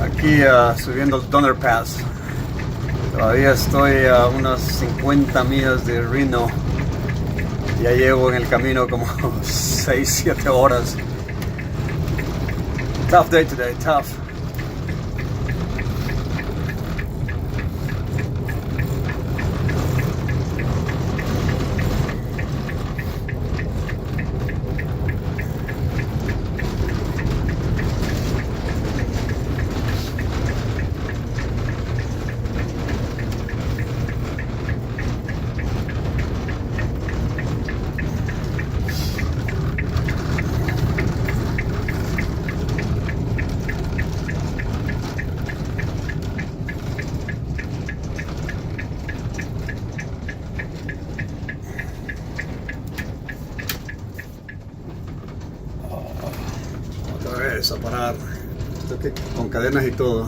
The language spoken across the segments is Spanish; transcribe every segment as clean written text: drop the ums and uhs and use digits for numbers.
Aquí subiendo el Donner Pass. Todavía estoy a unas 50 millas de Reno. Ya llevo en el camino como 6-7 horas. Tough day today, tough. Otra vez a parar. Esto que con cadenas y todo.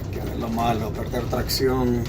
Aquí es lo malo, perder tracción.